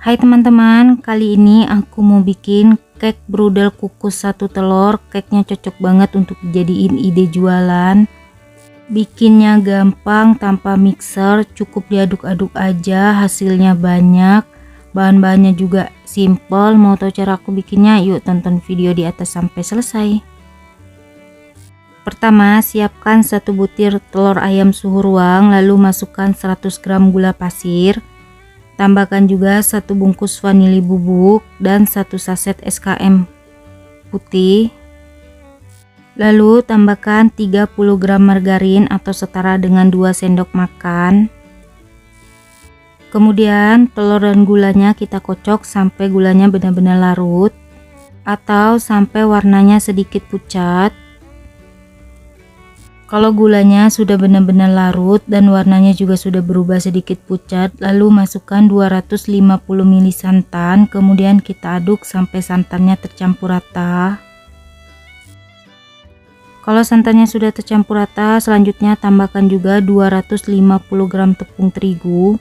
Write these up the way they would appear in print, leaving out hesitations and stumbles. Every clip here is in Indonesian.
Hai teman-teman, kali ini aku mau bikin cake brudel kukus 1 telur. Cake-nya cocok banget untuk dijadiin ide jualan. Bikinnya gampang tanpa mixer, cukup diaduk-aduk aja, hasilnya banyak. Bahan-bahannya juga simple. Mau tahu cara aku bikinnya? Yuk tonton video di atas sampai selesai. Pertama, siapkan 1 butir telur ayam suhu ruang, lalu masukkan 100 gram gula pasir. Tambahkan juga 1 bungkus vanili bubuk dan 1 saset SKM putih. Lalu tambahkan 30 gram margarin atau setara dengan 2 sendok makan. Kemudian telur dan gulanya kita kocok sampai gulanya benar-benar larut atau sampai warnanya sedikit pucat. Kalau gulanya sudah benar-benar larut dan warnanya juga sudah berubah sedikit pucat, lalu masukkan 250 ml santan, kemudian kita aduk sampai santannya tercampur rata. Kalau santannya sudah tercampur rata, selanjutnya tambahkan juga 250 gram tepung terigu,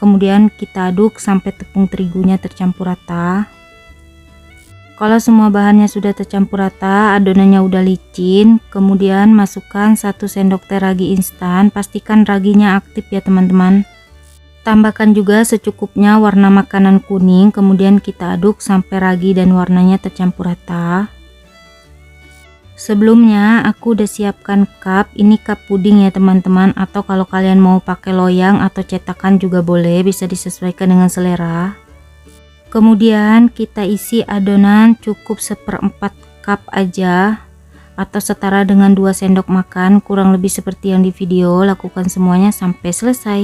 kemudian kita aduk sampai tepung terigunya tercampur rata. Kalau semua bahannya sudah tercampur rata, adonannya udah licin, kemudian masukkan 1 sendok teh ragi instan. Pastikan raginya aktif ya teman-teman. Tambahkan juga secukupnya warna makanan kuning, kemudian kita aduk sampai ragi dan warnanya tercampur rata. Sebelumnya aku udah siapkan cup, ini cup puding ya teman-teman, atau kalau kalian mau pakai loyang atau cetakan juga boleh, bisa disesuaikan dengan selera. Kemudian kita isi adonan cukup 1/4 cup aja atau setara dengan 2 sendok makan, kurang lebih seperti yang di video. Lakukan semuanya sampai selesai.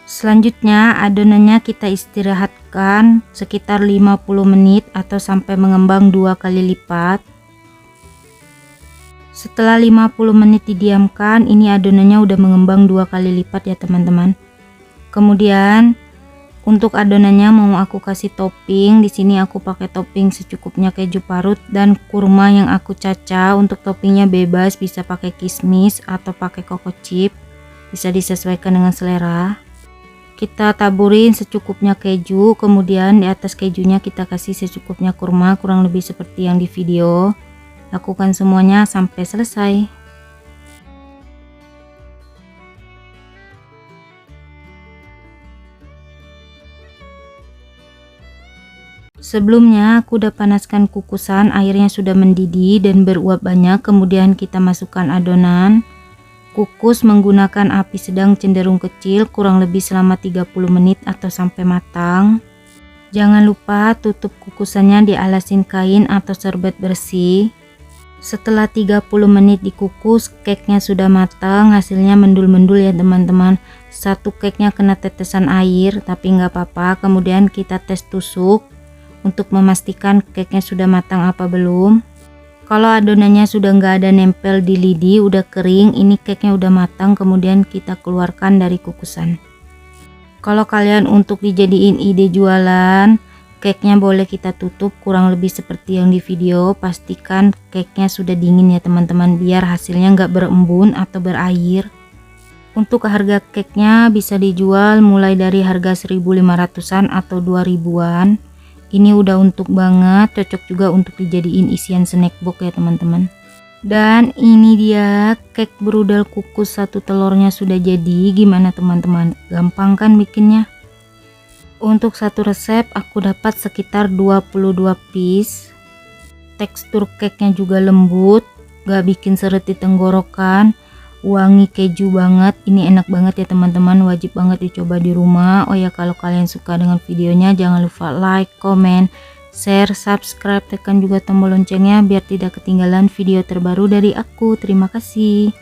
Selanjutnya adonannya kita istirahatkan sekitar 50 menit atau sampai mengembang 2 kali lipat. Setelah 50 menit didiamkan, ini adonannya udah mengembang 2 kali lipat ya teman-teman. Kemudian untuk adonannya mau aku kasih topping. Di sini aku pakai topping secukupnya keju parut dan kurma yang aku cacah. Untuk toppingnya bebas, bisa pakai kismis atau pakai koko chip, bisa disesuaikan dengan selera. Kita taburin secukupnya keju, kemudian di atas kejunya kita kasih secukupnya kurma, kurang lebih seperti yang di video. Lakukan semuanya sampai selesai. Sebelumnya aku udah panaskan kukusan, airnya sudah mendidih dan beruap banyak. Kemudian kita masukkan adonan. Kukus menggunakan api sedang cenderung kecil, kurang lebih selama 30 menit atau sampai matang. Jangan lupa tutup kukusannya dialasin kain atau serbet bersih. Setelah 30 menit dikukus, cake-nya sudah matang. Hasilnya mendul-mendul ya teman-teman. Satu cake-nya kena tetesan air, tapi nggak apa-apa. Kemudian kita tes tusuk untuk memastikan cake-nya sudah matang apa belum. Kalau adonannya sudah nggak ada nempel di lidi, udah kering, ini cake-nya udah matang. Kemudian kita keluarkan dari kukusan. Kalau kalian untuk dijadiin ide jualan, cake-nya boleh kita tutup kurang lebih seperti yang di video. Pastikan cake-nya sudah dingin ya teman-teman, biar hasilnya nggak berembun atau berair. Untuk harga cake-nya bisa dijual mulai dari harga 1.500-an atau 2.000-an. Ini udah untuk banget, cocok juga untuk dijadiin isian snack box ya teman-teman. Dan ini dia cake brudel kukus 1 telurnya sudah jadi. Gimana teman-teman? Gampang kan bikinnya? Untuk satu resep aku dapat sekitar 22 piece. Tekstur cake-nya juga lembut, gak bikin seret di tenggorokan. Wangi keju banget, ini enak banget ya teman-teman, wajib banget dicoba di rumah. Oh ya, kalau kalian suka dengan videonya jangan lupa like, comment, share, subscribe, tekan juga tombol loncengnya biar tidak ketinggalan video terbaru dari aku. Terima kasih.